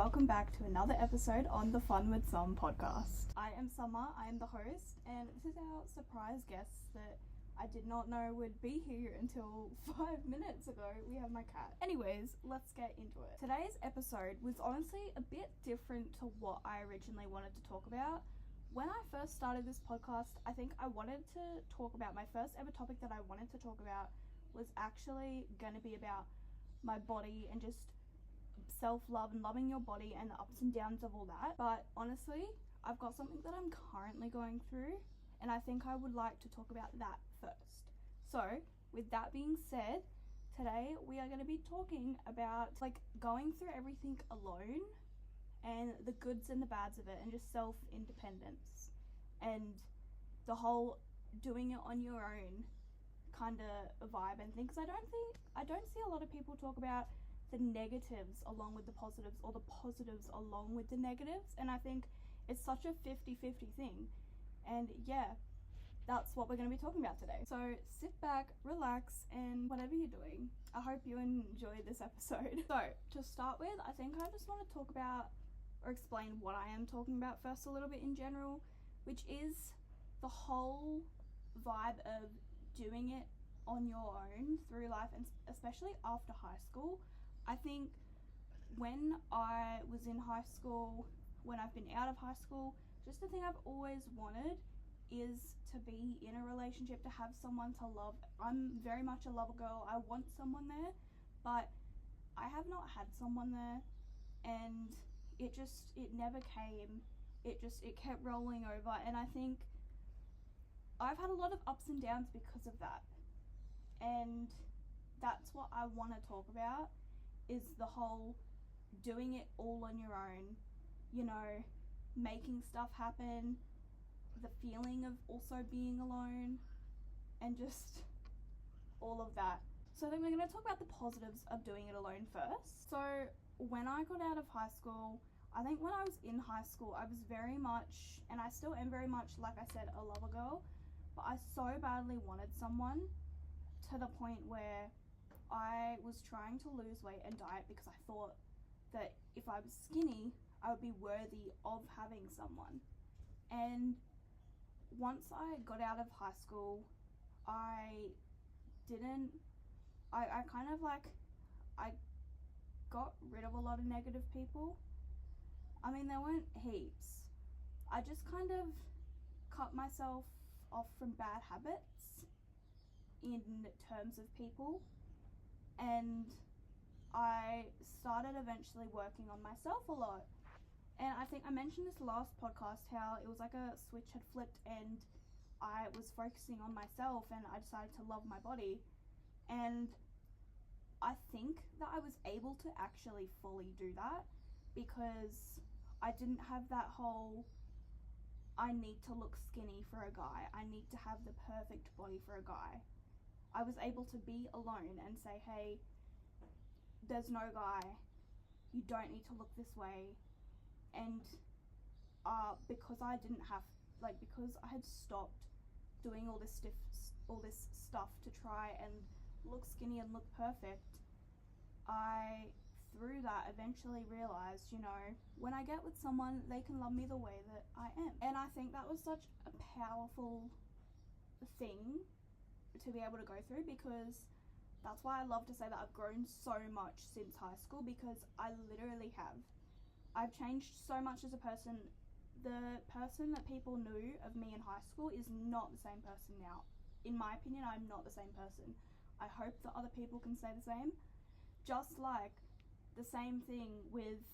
welcome back to another episode on the Fun with Some podcast. I am Summer, I am the host, and this is our surprise guest that I did not know would be here until 5 minutes ago. We have my cat. Anyways, let's get into it. Today's episode was honestly a bit different to what I originally wanted to talk about. When I first started this podcast, I think I wanted to talk about, my first ever topic that I wanted to talk about was actually going to be about my body and just self-love and loving your body and the ups and downs of all that. But honestly, I've got something that I'm currently going through, and I think I would like to talk about that first. So with that being said, today we are going to be talking about going through everything alone and the goods and the bads of it, and just self-independence and the whole doing it on your own kind of vibe and things. I don't see a lot of people talk about the negatives along with the positives, or the positives along with the negatives, and I think it's such a 50-50 thing. And yeah, that's what we're going to be talking about today. So sit back, relax, and whatever you're doing, I hope you enjoy this episode. So to start with, I think I just want to talk about or explain what I am talking about first a little bit in general, which is the whole vibe of doing it on your own through life, and especially after high school. I think when I was in high school, when I've been out of high school, just the thing I've always wanted is to be in a relationship, to have someone to love. I'm very much a lover girl. I want someone there, but I have not had someone there, and it never came. It kept rolling over, and I think I've had a lot of ups and downs because of that. And that's what I want to talk about, is the whole doing it all on your own, making stuff happen, the feeling of also being alone, and just all of that. So then we're going to talk about the positives of doing it alone first. So when I got out of high school, I think when I was in high school, I was very much, and I still am very much, like I said, a lover girl, but I so badly wanted someone, to the point where I was trying to lose weight and diet because I thought that if I was skinny, I would be worthy of having someone. And once I got out of high school, I got rid of a lot of negative people. I mean, there weren't heaps. I just kind of cut myself off from bad habits in terms of people, and I started eventually working on myself a lot. And I think I mentioned this last podcast, how it was like a switch had flipped and I was focusing on myself, and I decided to love my body. And I think that I was able to actually fully do that because I didn't have that whole, I need to look skinny for a guy, I need to have the perfect body for a guy. I was able to be alone and say, hey, there's no guy, you don't need to look this way. And because I had stopped doing all this stuff to try and look skinny and look perfect, I, through that, eventually realized, when I get with someone, they can love me the way that I am. And I think that was such a powerful thing to be able to go through, because that's why I love to say that I've grown so much since high school, because I literally have. I've changed so much as a person. The person that people knew of me in high school is not the same person now. In my opinion, I'm not the same person. I hope that other people can say the same. Just like the same thing with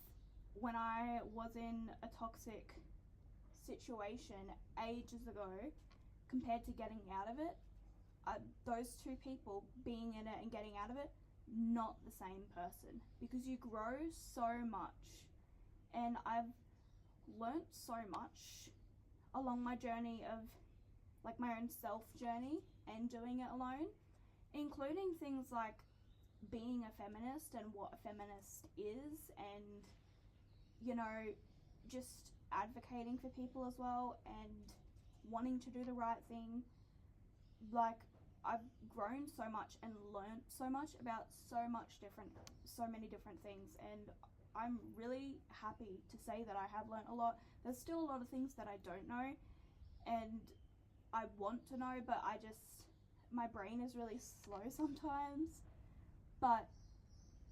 when I was in a toxic situation ages ago compared to getting out of it. Those two people, being in it and getting out of it, not the same person, because you grow so much. And I've learnt so much along my journey of my own self journey and doing it alone, including things like being a feminist and what a feminist is, and just advocating for people as well, and wanting to do the right thing. I've grown so much and learnt so much about so many different things, and I'm really happy to say that I have learned a lot. There's still a lot of things that I don't know and I want to know, but my brain is really slow sometimes, but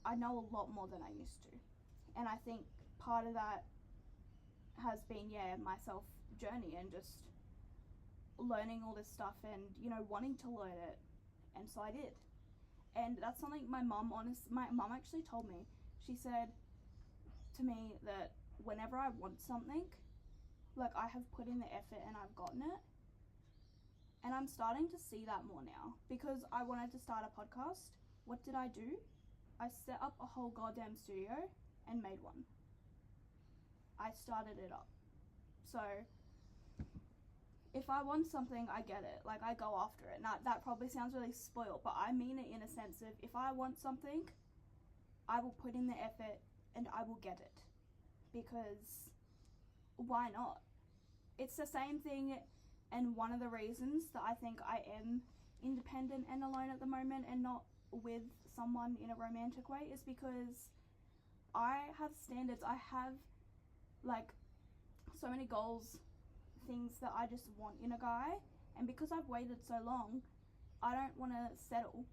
I know a lot more than I used to. And I think part of that has been, my self journey and just learning all this stuff and, wanting to learn it. And so I did. And that's something my mum actually told me. She said to me that whenever I want something, like, I have put in the effort and I've gotten it. And I'm starting to see that more now, because I wanted to start a podcast. What did I do? I set up a whole goddamn studio and made one. I started it up. So if I want something, I get it. Like, I go after it. Now, that probably sounds really spoiled, but I mean it in a sense of, if I want something, I will put in the effort and I will get it. Because why not? It's the same thing, and one of the reasons that I think I am independent and alone at the moment and not with someone in a romantic way is because I have standards. I have, like, so many goals, things that I just want in a guy, and because I've waited so long, I don't want to settle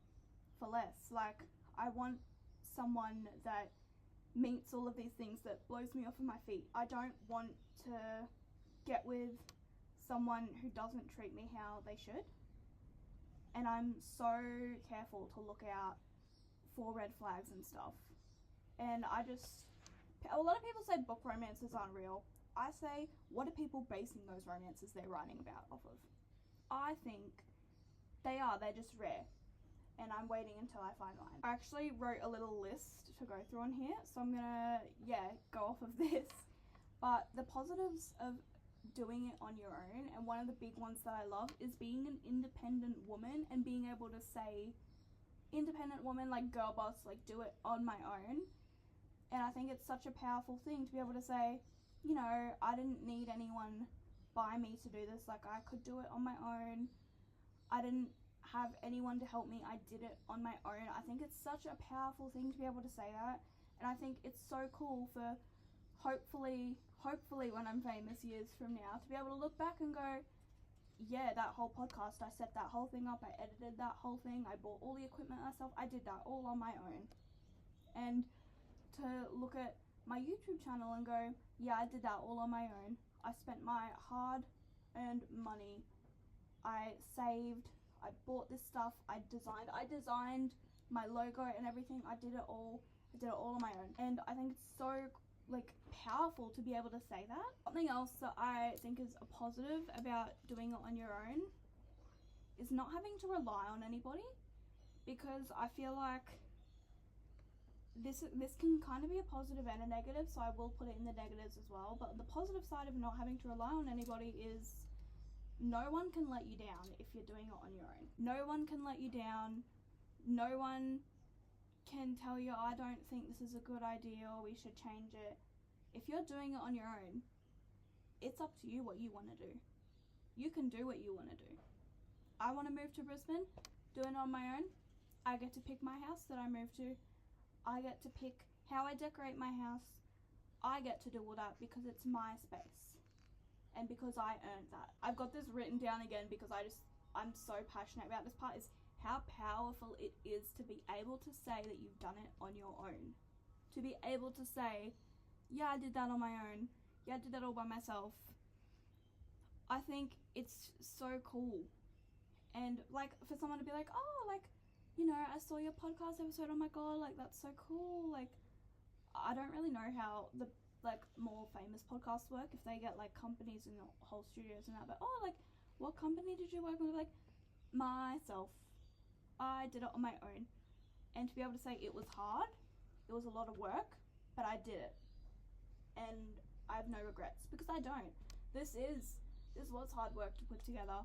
for less. Like, I want someone that meets all of these things, that blows me off of my feet. I don't want to get with someone who doesn't treat me how they should, and I'm so careful to look out for red flags and stuff. And a lot of people say book romances aren't real. I say, what are people basing those romances they're writing about off of? I think they are. They're just rare. And I'm waiting until I find mine. I actually wrote a little list to go through on here, so I'm gonna, go off of this. But the positives of doing it on your own, and one of the big ones that I love, is being an independent woman and being able to say, independent woman, like, girl boss, like, do it on my own. And I think it's such a powerful thing to be able to say, I didn't need anyone by me to do this. Like, I could do it on my own. I didn't have anyone to help me. I did it on my own. I think it's such a powerful thing to be able to say that. And I think it's so cool for hopefully when I'm famous years from now, to be able to look back and go, yeah, that whole podcast, I set that whole thing up, I edited that whole thing, I bought all the equipment myself, I did that all on my own. And to look at my YouTube channel and go, yeah, I did that all on my own. I spent my hard-earned money. I saved. I bought this stuff. I designed my logo and everything. I did it all on my own. And I think it's so, powerful to be able to say that. Something else that I think is a positive about doing it on your own is not having to rely on anybody, because I feel like this can kind of be a positive and a negative, so I will put it in the negatives as well. But the positive side of not having to rely on anybody is no one can let you down if you're doing it on your own. No one can let you down. No one can tell you, I don't think this is a good idea, or we should change it. If you're doing it on your own, it's up to you what you want to do. You can do what you want to do. I want to move to Brisbane, doing it on my own. I get to pick my house that I move to. I get to pick how I decorate my house. I get to do all that because it's my space and because I earned that. I've got this written down again because I'm so passionate about this part, is how powerful it is to be able to say that you've done it on your own. To be able to say, yeah, I did that on my own. Yeah, I did that all by myself. I think it's so cool. And, for someone to be like, oh, I saw your podcast episode, oh my god, that's so cool. I don't really know how the, more famous podcasts work, if they get, companies and whole studios and that, but, what company did you work with? Myself. I did it on my own. And to be able to say it was hard, it was a lot of work, but I did it. And I have no regrets, because I don't. This was hard work to put together,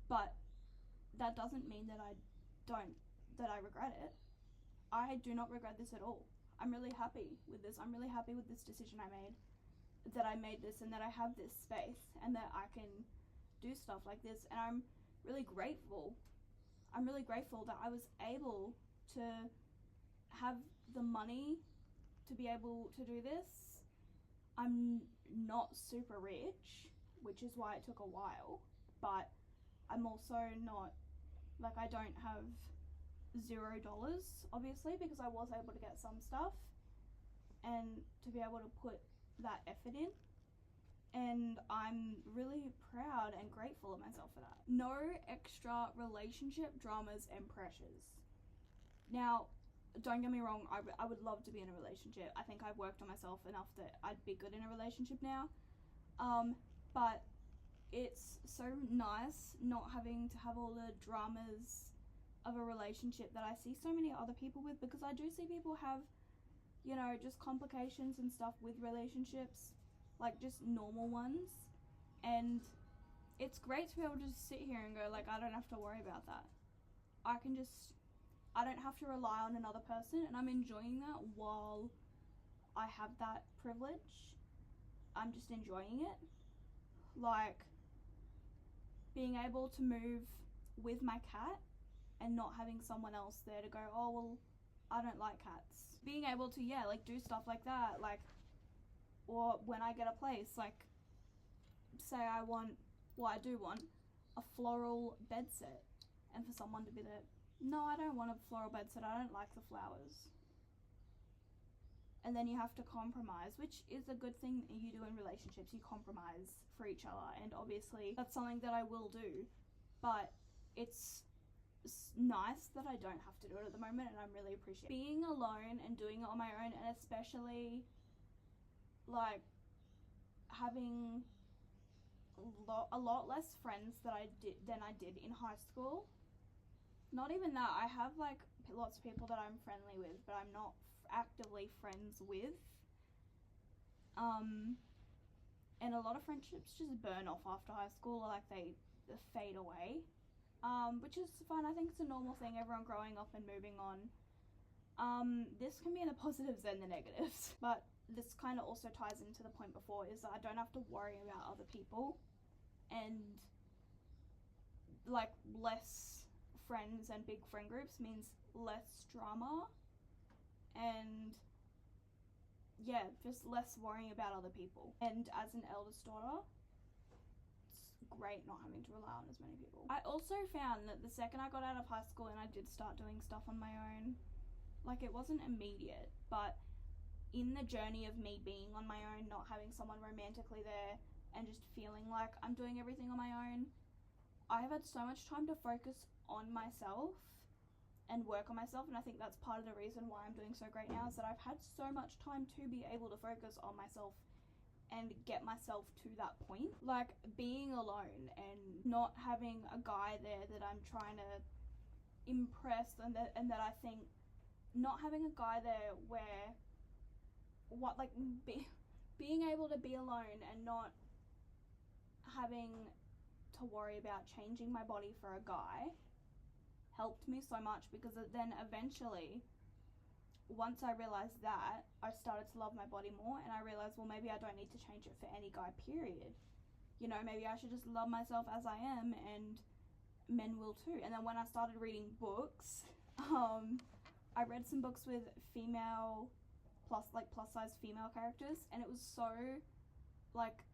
but that doesn't mean that I regret it. I do not regret this at all. I'm really happy with this. I'm really happy with this decision I made, that I made this, and that I have this space, and that I can do stuff like this. And I'm really grateful. I'm really grateful that I was able to have the money to be able to do this. I'm not super rich, which is why it took a while, but I'm also not, like, I don't have $0, obviously, because I was able to get some stuff, and to be able to put that effort in, and I'm really proud and grateful of myself for that. No extra relationship dramas and pressures. Now, don't get me wrong, I would love to be in a relationship. I think I've worked on myself enough that I'd be good in a relationship now. But it's so nice not having to have all the dramas of a relationship that I see so many other people with, because I do see people have, you know, just complications and stuff with relationships, like just normal ones, and it's great to be able to just sit here and go, like, I don't have to worry about that. I don't have to rely on another person, and I'm enjoying that while I have that privilege. I'm just enjoying it. Like, being able to move with my cat and not having someone else there to go, oh, well, I don't like cats. Being able to, yeah, like, do stuff like that, like, or when I get a place, like, say I do want a floral bed set, and for someone to be there, no, I don't want a floral bed set, I don't like the flowers. And then you have to compromise, which is a good thing you do in relationships. You compromise for each other, and obviously that's something that I will do, but it's nice that I don't have to do it at the moment, and I'm really appreciative. Being alone and doing it on my own, and especially like having a lot less friends than I did in high school. Not even that, I have like lots of people that I'm friendly with, but I'm not actively friends with. And a lot of friendships just burn off after high school, or like they fade away, which is fine. I think it's a normal thing, everyone growing up and moving on. This can be in the positives and the negatives, but this kind of also ties into the point before, is that I don't have to worry about other people, and like less friends and big friend groups means less drama, and yeah, just less worrying about other people. And as an eldest daughter, it's great not having to rely on as many people. I also found that the second I got out of high school and I did start doing stuff on my own, like, it wasn't immediate, but in the journey of me being on my own, not having someone romantically there, and just feeling like I'm doing everything on my own, I have had so much time to focus on myself and work on myself, and I think that's part of the reason why I'm doing so great now, is that I've had so much time to be able to focus on myself and get myself to that point. Like, being alone and not having a guy there that I'm trying to impress, and that I think not having a guy there where being able to be alone and not having to worry about changing my body for a guy helped me so much, because then eventually, once I realized that, I started to love my body more, and I realized, well, maybe I don't need to change it for any guy, period. You know, maybe I should just love myself as I am, and men will too. And then when I started reading books, I read some books with female plus size female characters, and it was so, like,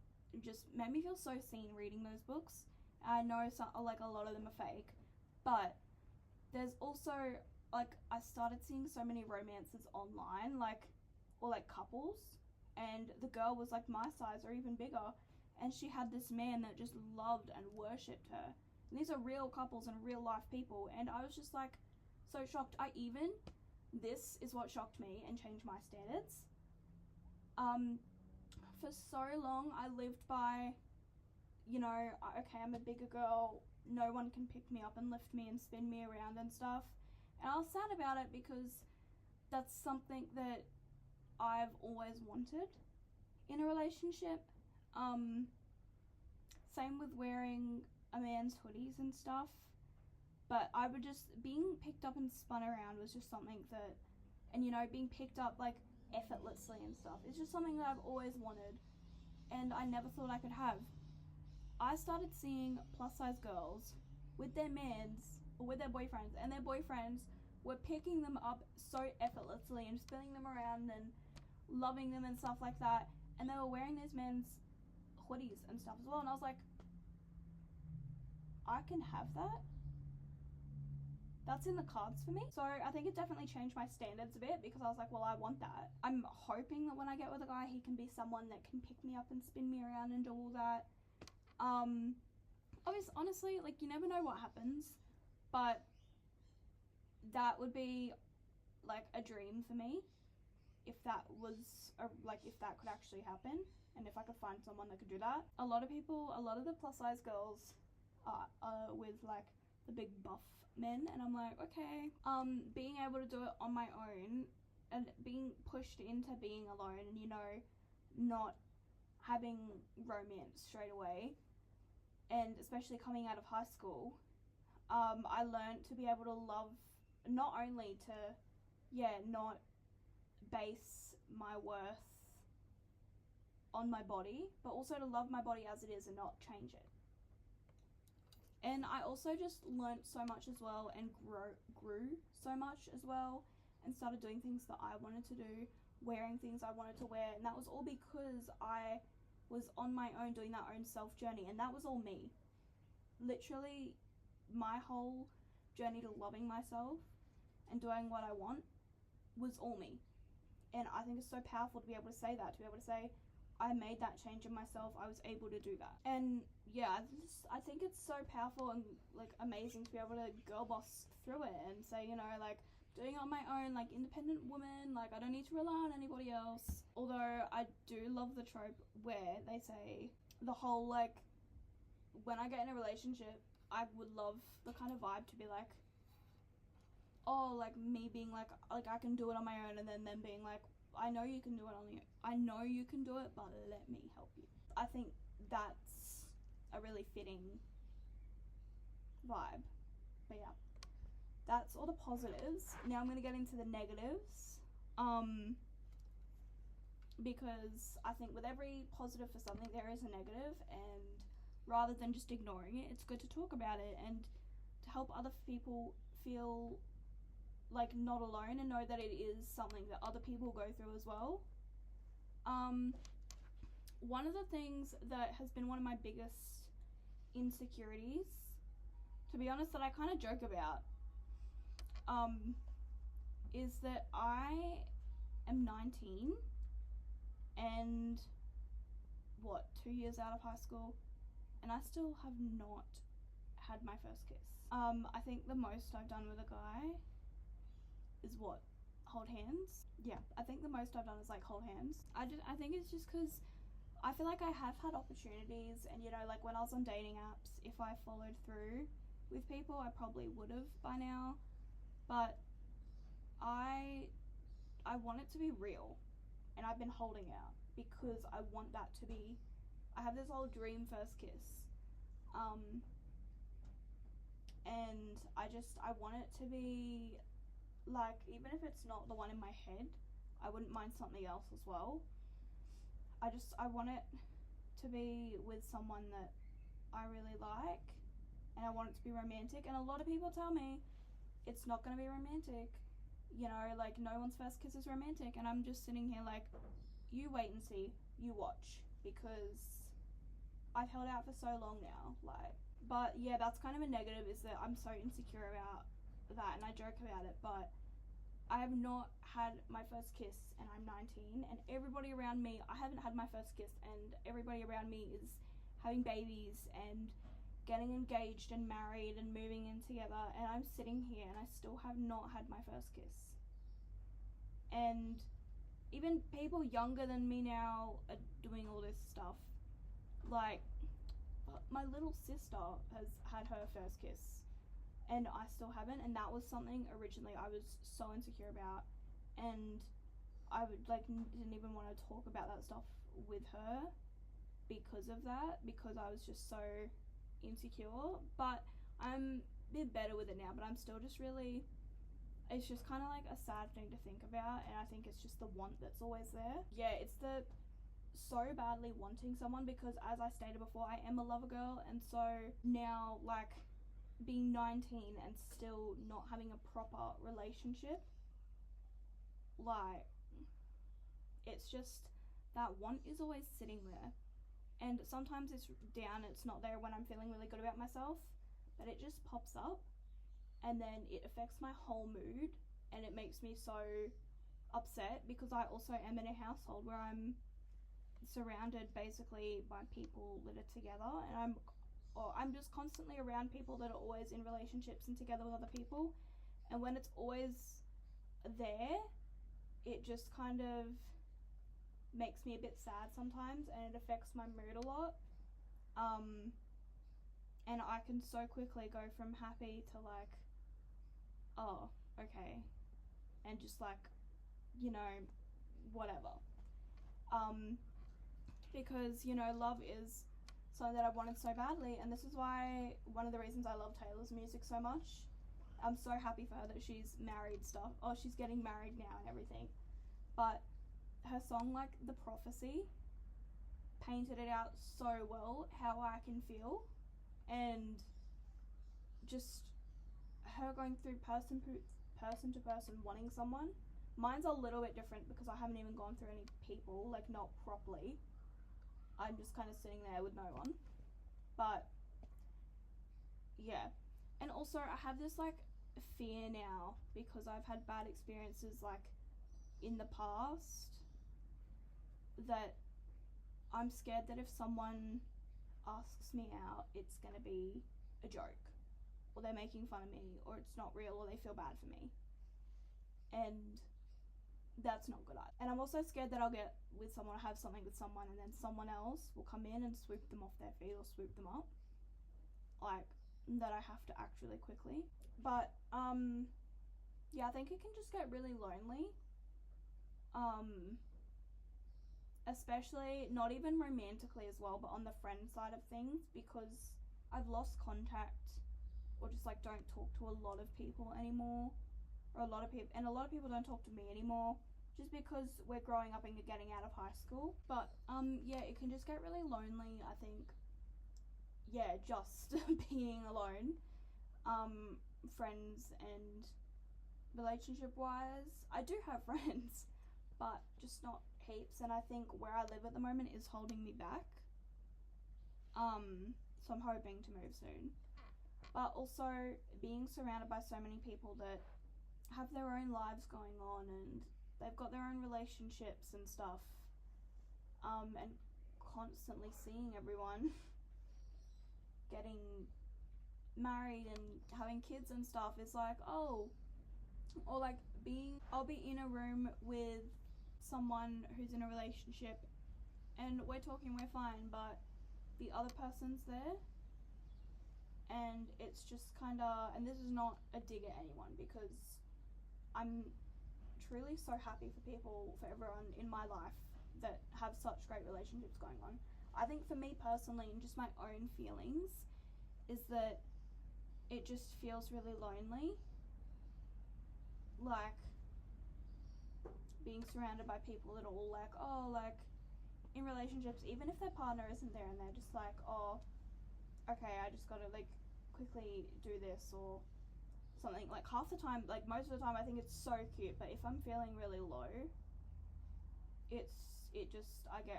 just made me feel so seen reading those books. I know like a lot of them are fake, but there's also, like, I started seeing so many romances online, like, or like couples, and the girl was like my size or even bigger, and she had this man that just loved and worshipped her. And these are real couples and real life people, and I was just like so shocked. This is what shocked me and changed my standards. For so long I lived by, you know, okay, I'm a bigger girl, no one can pick me up and lift me and spin me around and stuff. And I was sad about it, because that's something that I've always wanted in a relationship. Same with wearing a man's hoodies and stuff. But I would just, being picked up and spun around was just something that, and you know, being picked up like effortlessly and stuff, it's just something that I've always wanted, and I never thought I could have. I started seeing plus size girls with their mans, or with their boyfriends, and their boyfriends were picking them up so effortlessly and spinning them around and loving them and stuff like that, and they were wearing these men's hoodies and stuff as well, and I was like, I can have that? That's in the cards for me. So I think it definitely changed my standards a bit, because I was like, well, I want that. I'm hoping that when I get with a guy, he can be someone that can pick me up and spin me around and do all that. Obviously, honestly, like, you never know what happens, but that would be like a dream for me, if that was if that could actually happen, and if I could find someone that could do that. A lot of the plus size girls are with like the big buff men, and I'm like, okay, being able to do it on my own and being pushed into being alone, and you know, not having romance straight away, and especially coming out of high school, I learned to be able to love, not only to not base my worth on my body, but also to love my body as it is and not change it. And I also just learnt so much as well, and grew so much as well, and started doing things that I wanted to do, wearing things I wanted to wear, and that was all because I was on my own doing that own self journey, and that was all me. Literally, my whole journey to loving myself and doing what I want was all me. And I think it's so powerful to be able to say that, to be able to say, I made that change in myself, I was able to do that. And yeah, I think it's so powerful and like amazing to be able to girl boss through it and say, you know, like, doing it on my own, like, independent woman, like, I don't need to rely on anybody else. Although I do love the trope where they say the whole, like, when I get in a relationship, I would love the kind of vibe to be like, oh, like, me being like I can do it on my own, and then them being like, I know you can do it on your, I know you can do it, but let me help you. I think that's a really fitting vibe. But yeah, that's all the positives. Now I'm gonna get into the negatives. Because I think with every positive for something, there is a negative, and rather than just ignoring it, it's good to talk about it and to help other people feel like not alone and know that it is something that other people go through as well. One of the things that has been one of my biggest insecurities, to be honest, that I kind of joke about, is that I am 19 and 2 years out of high school, and I still have not had my first kiss. I think the most I've done with a guy is hold hands. Yeah, I think the most I've done is like hold hands. I think it's just because I feel like I have had opportunities, and you know, like when I was on dating apps, if I followed through with people, I probably would have by now, but I want it to be real, and I've been holding out because I want that to be, I have this whole dream first kiss, and I want it to be like, even if it's not the one in my head, I wouldn't mind something else as well. I want it to be with someone that I really like, and I want it to be romantic. And a lot of people tell me it's not going to be romantic, you know, like no one's first kiss is romantic, and I'm just sitting here like, you wait and see, you watch, because I've held out for so long now, like. But yeah, that's kind of a negative, is that I'm so insecure about that, and I joke about it, but I have not had my first kiss, and I'm 19, and everybody around me, I haven't had my first kiss, and everybody around me is having babies and getting engaged and married and moving in together, and I'm sitting here and I still have not had my first kiss. And even people younger than me now are doing all this stuff. Like, my little sister has had her first kiss, and I still haven't, and that was something originally I was so insecure about, and I would didn't even want to talk about that stuff with her because of that, because I was just so insecure. But I'm a bit better with it now, but I'm still just really, it's just kind of like a sad thing to think about, and I think it's just the want that's always there. Yeah, it's the so badly wanting someone, because as I stated before, I am a lover girl, and so now, like, being 19 and still not having a proper relationship, like, It's just that want is always sitting there. And sometimes it's down, it's not there when I'm feeling really good about myself, but it just pops up and then it affects my whole mood and it makes me so upset because I also am in a household where I'm surrounded basically by people that are together, and I'm just constantly around people that are always in relationships and together with other people, and when it's always there, it just kind of makes me a bit sad sometimes and it affects my mood a lot. And I can so quickly go from happy to like, oh, okay, and just like, you know, whatever. Because, you know, love is something that I've wanted so badly, and this is why one of the reasons I love Taylor's music so much. I'm so happy for her that she's married stuff. Oh, she's getting married now and everything. But her song, like The Prophecy, painted it out so well how I can feel, and just her going through person to person wanting someone. Mine's a little bit different because I haven't even gone through any people, like not properly. I'm just kind of sitting there with no one. But yeah, and also I have this like fear now because I've had bad experiences like in the past, that I'm scared that if someone asks me out, it's gonna be a joke, or they're making fun of me, or it's not real, or they feel bad for me, and that's not good. And I'm also scared that I'll get with someone, have something with someone, and then someone else will come in and swoop them off their feet or swoop them up, like that I have to act really quickly. But yeah, I think it can just get really lonely, especially not even romantically as well, but on the friend side of things, because I've lost contact or just like don't talk to a lot of people anymore, or a lot of people don't talk to me anymore, just because we're growing up and getting out of high school. But yeah, it can just get really lonely, I think. Yeah, just being alone, friends and relationship wise, I do have friends, but just not heaps, and I think where I live at the moment is holding me back. So I'm hoping to move soon. But also being surrounded by so many people that have their own lives going on and they've got their own relationships and stuff, and constantly seeing everyone getting married and having kids and stuff is like, oh, or like I'll be in a room with someone who's in a relationship and we're talking, we're fine, but the other person's there, and it's just kind of, and this is not a dig at anyone because I'm truly so happy for people, for everyone in my life that have such great relationships going on. I think for me personally, and just my own feelings, is that it just feels really lonely, like being surrounded by people that are all like, oh, like in relationships, even if their partner isn't there and they're just like, oh, okay, I just gotta like quickly do this or something. Like half the time, like most of the time, I think it's so cute, but if I'm feeling really low,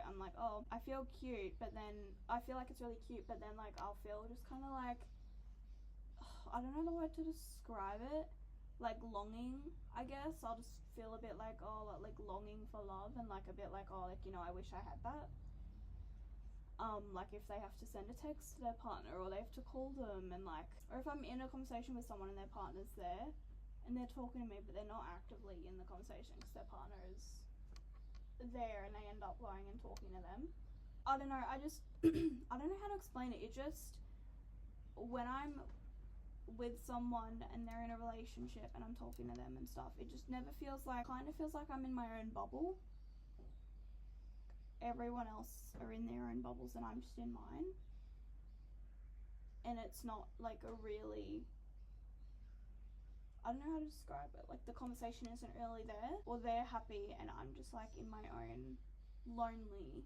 I'm like, oh, I feel cute, but then I feel like it's really cute, but then like I'll feel just kind of like, I don't know the word to describe it, like longing, I guess. I'll just feel a bit like, oh, like longing for love, and like a bit like, oh, like, you know, I wish I had that. Like if they have to send a text to their partner, or they have to call them, and like, or if I'm in a conversation with someone and their partner's there and they're talking to me but they're not actively in the conversation because their partner is there and they end up going and talking to them. I don't know, I just I don't know how to explain it. It just, when I'm with someone and they're in a relationship and I'm talking to them and stuff, it just never feels like, kind of feels like I'm in my own bubble. Everyone else are in their own bubbles and I'm just in mine, and it's not like a really, I don't know how to describe it, like the conversation isn't really there, or they're happy and I'm just like in my own lonely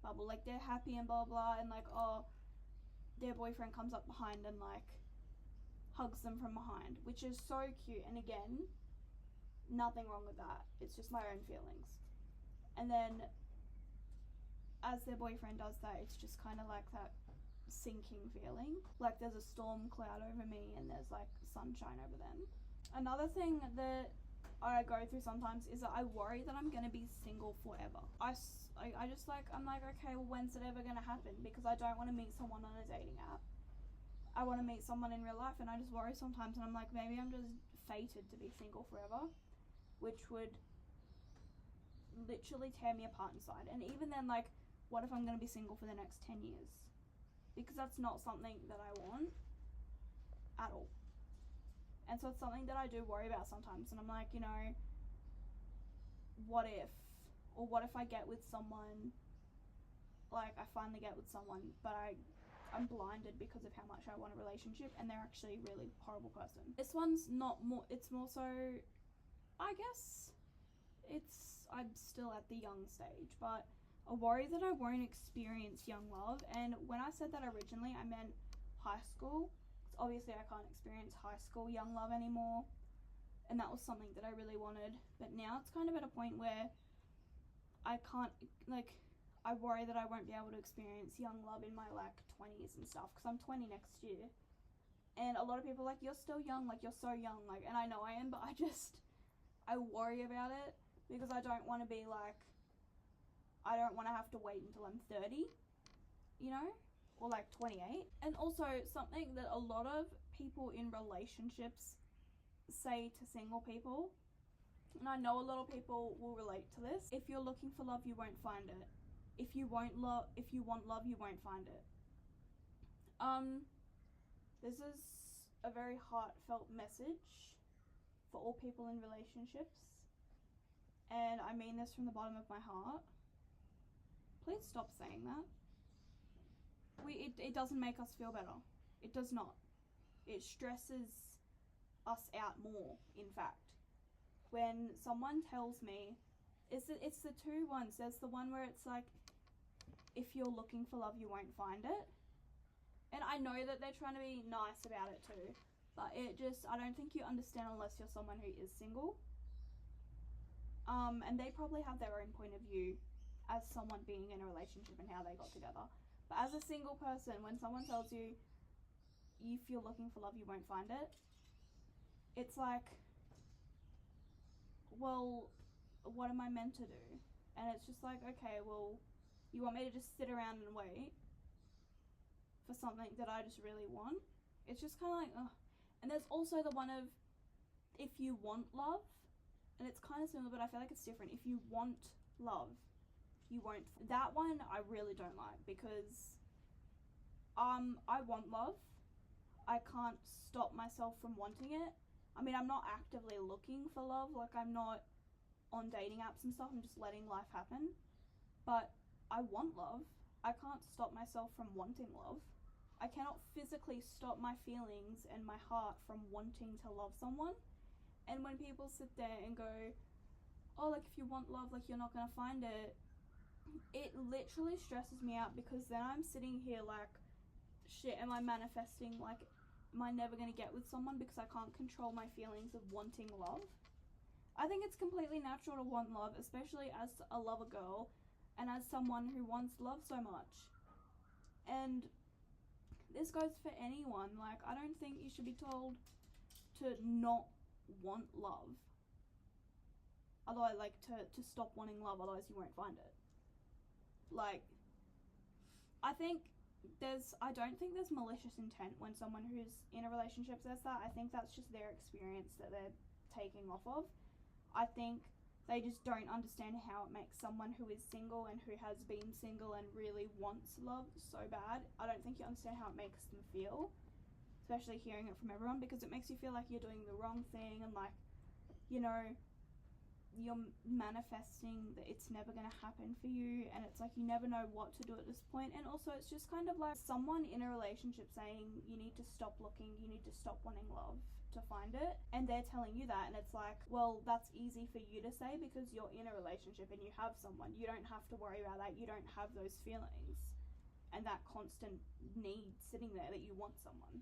bubble. Like they're happy and blah blah, and like, oh, their boyfriend comes up behind and like hugs them from behind, which is so cute, and again, nothing wrong with that, it's just my own feelings. And then as their boyfriend does that, it's just kind of like that sinking feeling. Like there's a storm cloud over me and there's like sunshine over them. Another thing that I go through sometimes is that I worry that I'm going to be single forever. I just like, I'm like, okay, well, when's it ever going to happen? Because I don't want to meet someone on a dating app. I want to meet someone in real life, and I just worry sometimes, and I'm like, maybe I'm just fated to be single forever, which would literally tear me apart inside. And even then, like, what if I'm going to be single for the next 10 years? Because that's not something that I want at all. And so it's something that I do worry about sometimes, and I'm like, you know, what if I get with someone, like I finally get with someone, but I'm blinded because of how much I want a relationship and they're actually a really horrible person. This one's not more, it's more so, I guess I'm still at the young stage, but a worry that I won't experience young love. And when I said that originally, I meant high school. Obviously I can't experience high school young love anymore, and that was something that I really wanted, but now it's kind of at a point where I can't, like, I worry that I won't be able to experience young love in my like 20s and stuff, because I'm 20 next year, and a lot of people are like, you're still young, like you're so young, like, and I know I am, but I worry about it because I don't want to be like, I don't want to have to wait until I'm 30, you know, or like 28. And also something that a lot of people in relationships say to single people, and I know a lot of people will relate to this: if you're looking for love, you won't find it. If you want love, you won't find it. This is a very heartfelt message for all people in relationships, and I mean this from the bottom of my heart. Please stop saying that. It doesn't make us feel better. It does not. It stresses us out more, in fact. When someone tells me, it's the two ones. There's the one where it's like, if you're looking for love, you won't find it. And I know that they're trying to be nice about it too, but I don't think you understand unless you're someone who is single. And they probably have their own point of view as someone being in a relationship and how they got together. But as a single person, when someone tells you, if you're looking for love, you won't find it, it's like, well, what am I meant to do? And it's just like, okay, well, you want me to just sit around and wait for something that I just really want? It's just kind of like, ugh. And there's also the one of, if you want love, and it's kind of similar, but I feel like it's different. If you want love, you won't. That one I really don't like, because I want love. I can't stop myself from wanting it. I mean, I'm not actively looking for love, like I'm not on dating apps and stuff, I'm just letting life happen. But I want love. I can't stop myself from wanting love. I cannot physically stop my feelings and my heart from wanting to love someone. And when people sit there and go, oh, like if you want love, like you're not gonna find it, it literally stresses me out, because then I'm sitting here like, shit, am I manifesting, like, am I never going to get with someone because I can't control my feelings of wanting love? I think it's completely natural to want love, especially as a lover girl and as someone who wants love so much. And this goes for anyone. Like, I don't think you should be told to not want love. Otherwise, like, to stop wanting love, otherwise you won't find it. Like, I don't think there's malicious intent when someone who's in a relationship says that. I think that's just their experience that they're taking off of. I think they just don't understand how it makes someone who is single and who has been single and really wants love so bad. I don't think you understand how it makes them feel, especially hearing it from everyone, because it makes you feel like you're doing the wrong thing, and like, you know, you're manifesting that it's never going to happen for you, and it's like you never know what to do at this point. And also it's just kind of like someone in a relationship saying you need to stop looking, you need to stop wanting love to find it, and they're telling you that, and it's like, well, that's easy for you to say because you're in a relationship and you have someone. You don't have to worry about that. You don't have those feelings and that constant need sitting there that you want someone.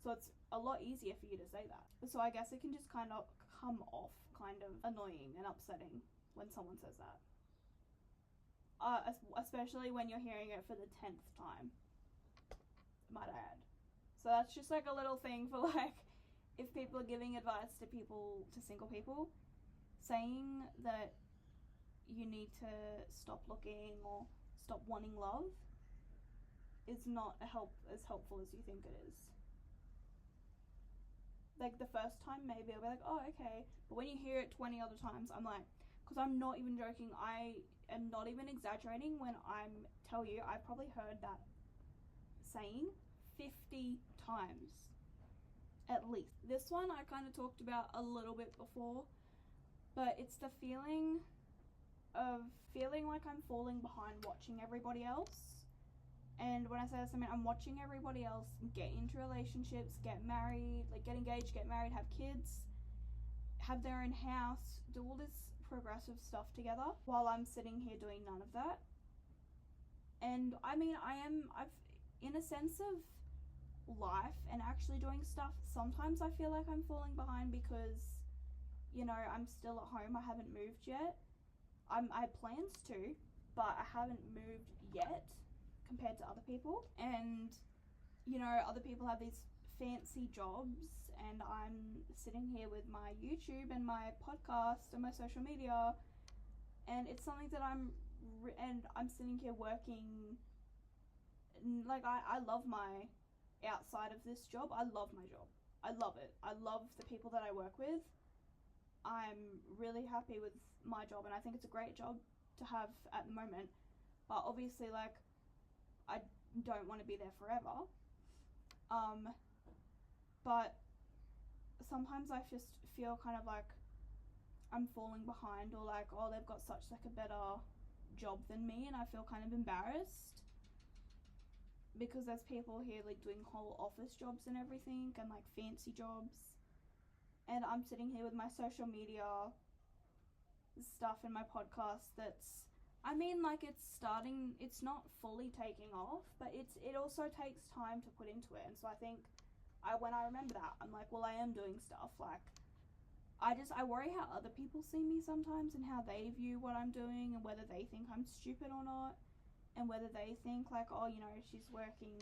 So it's a lot easier for you to say that. So I guess it can just kind of come off kind of annoying and upsetting when someone says that. especially when you're hearing it for the 10th time, might I add. So that's just like a little thing for like, if people are giving advice to single people, saying that you need to stop looking or stop wanting love is not as helpful as you think it is. Like the first time maybe I'll be like, oh okay, but when you hear it 20 other times, I'm like, because I'm not even joking, I am not even exaggerating when I tell you I've probably heard that saying 50 times at least. This one I kind of talked about a little bit before, but it's the feeling like I'm falling behind watching everybody else. And when I say this, I mean I'm watching everybody else get into relationships, get married, like get engaged, get married, have kids, have their own house, do all this progressive stuff together, while I'm sitting here doing none of that. And I mean, I've in a sense of life and actually doing stuff, sometimes I feel like I'm falling behind because, you know, I'm still at home, I haven't moved yet. I have plans to, but I haven't moved yet compared to other people. And, you know, other people have these fancy jobs and I'm sitting here with my YouTube and my podcast and my social media, and it's something that I'm sitting here working. Like I love my outside of this job. I love my job. I love it. I love the people that I work with. I'm really happy with my job and I think it's a great job to have at the moment, but obviously like I don't want to be there forever. But sometimes I just feel kind of like I'm falling behind, or like, oh, they've got such like a better job than me, and I feel kind of embarrassed because there's people here like doing whole office jobs and everything and like fancy jobs, and I'm sitting here with my social media stuff and my podcast that's, I mean, like it's not fully taking off, but it also takes time to put into it. And so I think when I remember that, I'm like, well, I am doing stuff. Like I worry how other people see me sometimes and how they view what I'm doing and whether they think I'm stupid or not, and whether they think like, oh, you know, she's working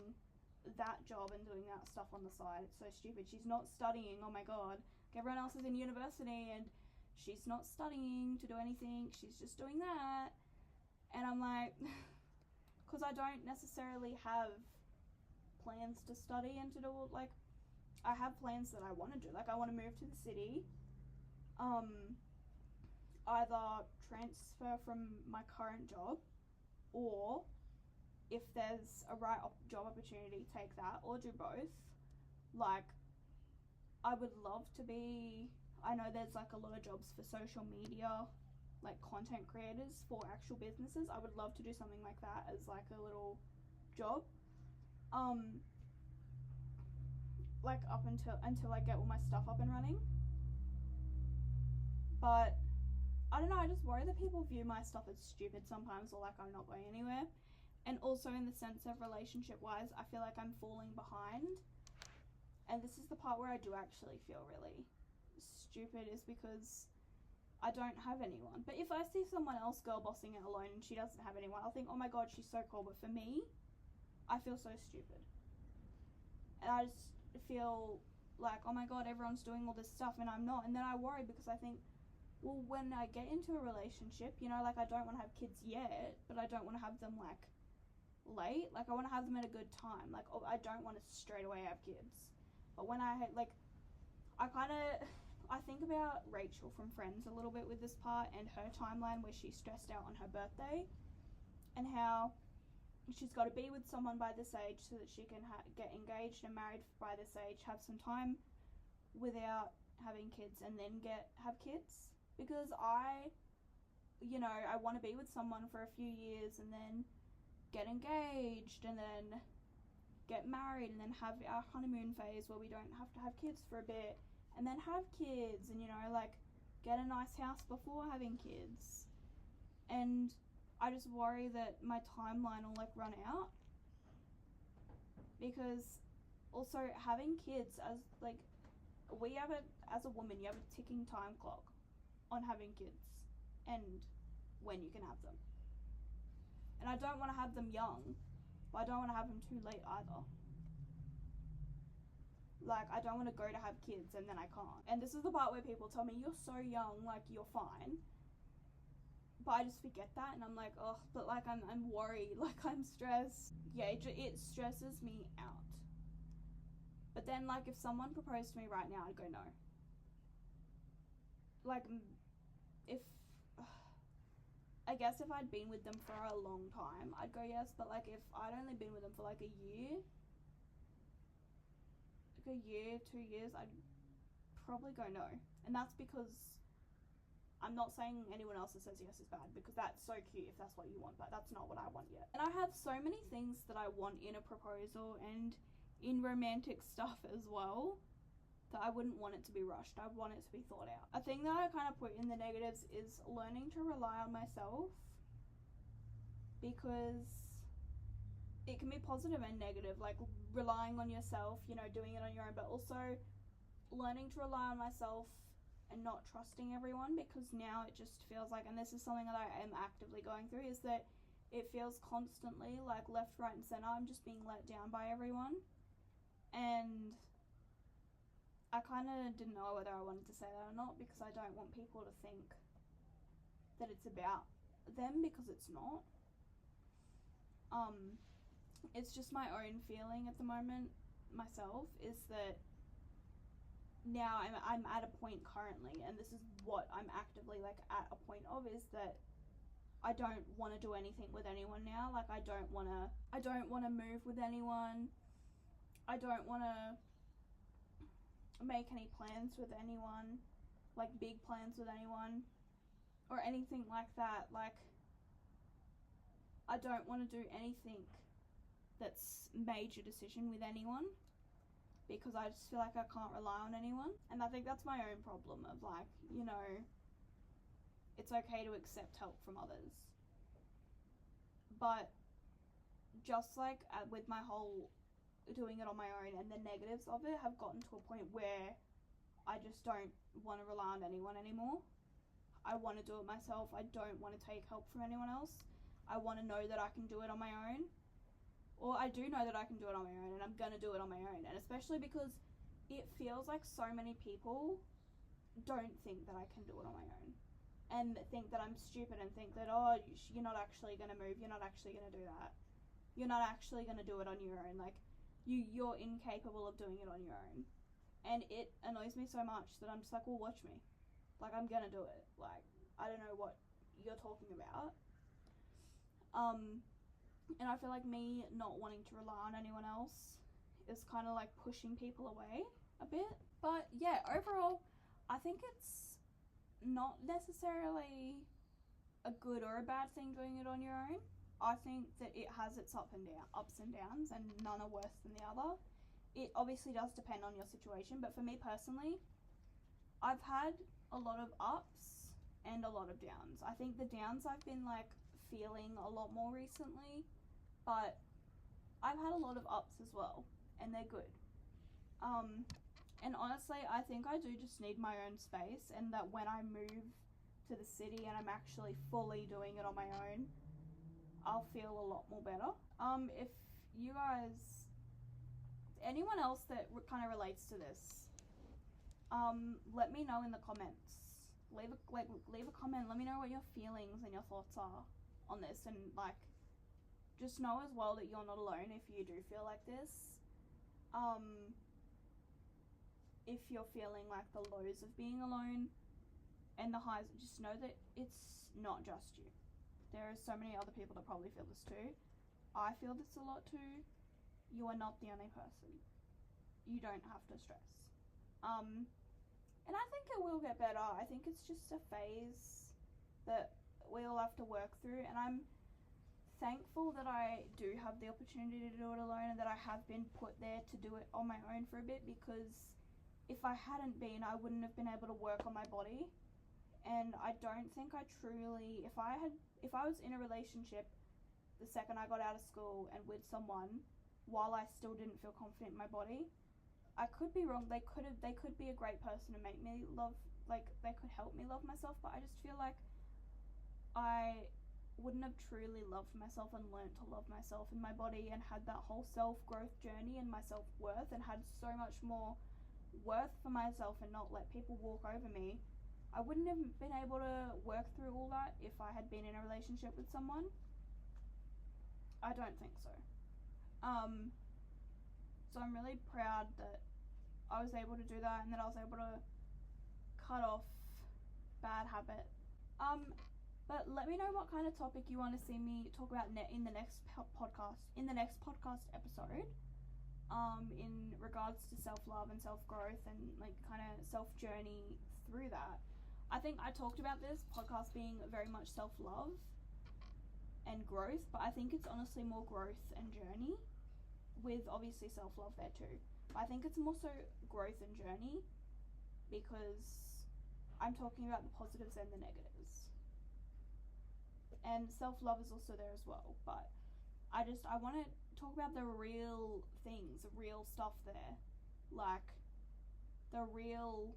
that job and doing that stuff on the side, it's so stupid, she's not studying, oh my god, like, everyone else is in university and she's not studying to do anything, she's just doing that. And I'm like, because I don't necessarily have plans to study and to do, like, I have plans that I want to do. Like, I want to move to the city, either transfer from my current job, or if there's a right job opportunity, take that, or do both. Like, I would love to be, I know there's like a lot of jobs for social media, like content creators for actual businesses. I would love to do something like that as like a little job, like up until I get all my stuff up and running. But I don't know, I just worry that people view my stuff as stupid sometimes, or like I'm not going anywhere. And also in the sense of relationship wise, I feel like I'm falling behind. And this is the part where I do actually feel really stupid, is because I don't have anyone. But if I see someone else girl bossing it alone and she doesn't have anyone, I'll think, oh my god, she's so cool. But for me, I feel so stupid. And I just feel like, oh my god, everyone's doing all this stuff and I'm not. And then I worry because I think, well, when I get into a relationship, you know, like I don't want to have kids yet, but I don't want to have them like late. Like I want to have them at a good time. Like, oh, I don't want to straight away have kids. But when I think about Rachel from Friends a little bit with this part, and her timeline where she's stressed out on her birthday and how she's got to be with someone by this age so that she can get engaged and married by this age, have some time without having kids, and then have kids. Because I want to be with someone for a few years and then get engaged and then get married and then have our honeymoon phase where we don't have to have kids for a bit, and then have kids, and, you know, like get a nice house before having kids. And I just worry that my timeline will like run out, because also having kids, as like as a woman, you have a ticking time clock on having kids and when you can have them. And I don't want to have them young, but I don't want to have them too late either. Like, I don't want to go to have kids and then I can't. And this is the part where people tell me, you're so young, like, you're fine. But I just forget that, and I'm like, oh, but like, I'm worried, like, I'm stressed. Yeah, it stresses me out. But then, like, if someone proposed to me right now, I'd go no. Like, if, I guess if I'd been with them for a long time, I'd go yes, but like, if I'd only been with them for like a year, 2 years, I'd probably go no. And that's because I'm not saying anyone else that says yes is bad, because that's so cute if that's what you want, but that's not what I want yet. And I have so many things that I want in a proposal and in romantic stuff as well, that I wouldn't want it to be rushed. I want it to be thought out. A thing that I kind of put in the negatives is learning to rely on myself, because it can be positive and negative, like relying on yourself, you know, doing it on your own, but also learning to rely on myself and not trusting everyone, because now it just feels like, and this is something that I am actively going through, is that it feels constantly like left, right and center, I'm just being let down by everyone. And I kind of didn't know whether I wanted to say that or not, because I don't want people to think that it's about them, because it's not. It's just my own feeling at the moment myself, is that now I'm at a point currently, and this is what I'm actively like at a point of, is that I don't want to do anything with anyone now. Like, I don't want to move with anyone. I don't want to make any plans with anyone, like big plans with anyone or anything like that. Like, I don't want to do anything that's major decision with anyone, because I just feel like I can't rely on anyone. And I think that's my own problem of, like, you know, it's okay to accept help from others, but just like with my whole doing it on my own, and the negatives of it have gotten to a point where I just don't want to rely on anyone anymore. I want to do it myself. I don't want to take help from anyone else. I want to know that I can do it on my own. Or I do know that I can do it on my own, and I'm going to do it on my own. And especially because it feels like so many people don't think that I can do it on my own, and think that I'm stupid, and think that, oh, you're not actually going to move, you're not actually going to do that, you're not actually going to do it on your own, like, you're incapable of doing it on your own. And it annoys me so much that I'm just like, well, watch me. Like, I'm going to do it. Like, I don't know what you're talking about. And I feel like me not wanting to rely on anyone else is kind of like pushing people away a bit. But yeah, overall, I think it's not necessarily a good or a bad thing doing it on your own. I think that it has its ups and downs, and none are worse than the other. It obviously does depend on your situation, but for me personally, I've had a lot of ups and a lot of downs. I think the downs I've been like feeling a lot more recently, but I've had a lot of ups as well, and they're good. And honestly, I think I do just need my own space, and that when I move to the city and I'm actually fully doing it on my own, I'll feel a lot more better. If you guys, anyone else that kind of relates to this, let me know in the comments. Leave a comment. Let me know what your feelings and your thoughts are on this, and like, just know as well that you're not alone if you do feel like this. If you're feeling like the lows of being alone and the highs, just know that it's not just you. There are so many other people that probably feel this too. I feel this a lot too. You are not the only person. You don't have to stress. And I think it will get better. I think it's just a phase that we all have to work through, and I'm thankful that I do have the opportunity to do it alone, and that I have been put there to do it on my own for a bit, because if I hadn't been, I wouldn't have been able to work on my body. And I don't think I truly, if I was in a relationship the second I got out of school and with someone, while I still didn't feel confident in my body, I could be wrong. They could be a great person to make me love, like, they could help me love myself, but I just feel like I wouldn't have truly loved myself and learned to love myself in my body and had that whole self-growth journey and my self-worth and had so much more worth for myself and not let people walk over me, I wouldn't have been able to work through all that if I had been in a relationship with someone. I don't think so. So I'm really proud that I was able to do that and that I was able to cut off bad habit. But let me know what kind of topic you want to see me talk about in the next podcast episode. In regards to self-love and self-growth and like kind of self-journey through that. I think I talked about this podcast being very much self-love and growth, but I think it's honestly more growth and journey, with obviously self-love there too. But I think it's more so growth and journey, because I'm talking about the positives and the negatives. And self-love is also there as well, but I want to talk about the real things, the real stuff there, like the real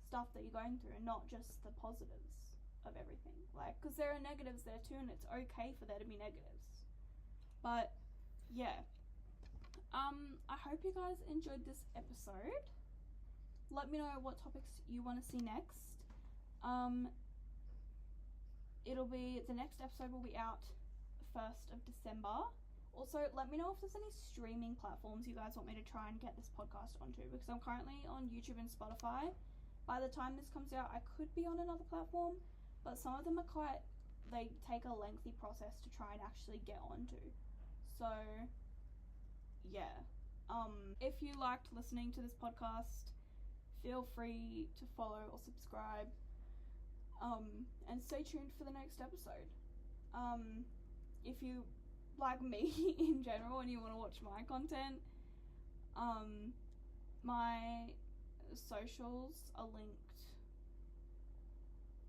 stuff that you're going through, and not just the positives of everything. Like, because there are negatives there too, and it's okay for there to be negatives. But yeah, I hope you guys enjoyed this episode. Let me know what topics you want to see next. The next episode will be out 1st of December. Also, let me know if there's any streaming platforms you guys want me to try and get this podcast onto, because I'm currently on YouTube and Spotify. By the time this comes out, I could be on another platform, but some of them they take a lengthy process to try and actually get onto. So, yeah. If you liked listening to this podcast, feel free to follow or subscribe. And stay tuned for the next episode. If you like me in general and you want to watch my content, my socials are linked.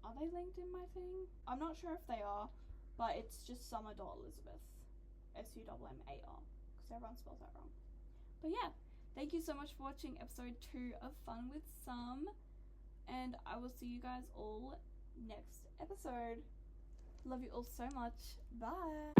Are they linked in my thing? I'm not sure if they are, but it's just summer.elizabeth, SUMMAR, because everyone spells that wrong. But yeah, thank you so much for watching episode 2 of Fun with Some, and I will see you guys all next episode. Love you all so much. Bye.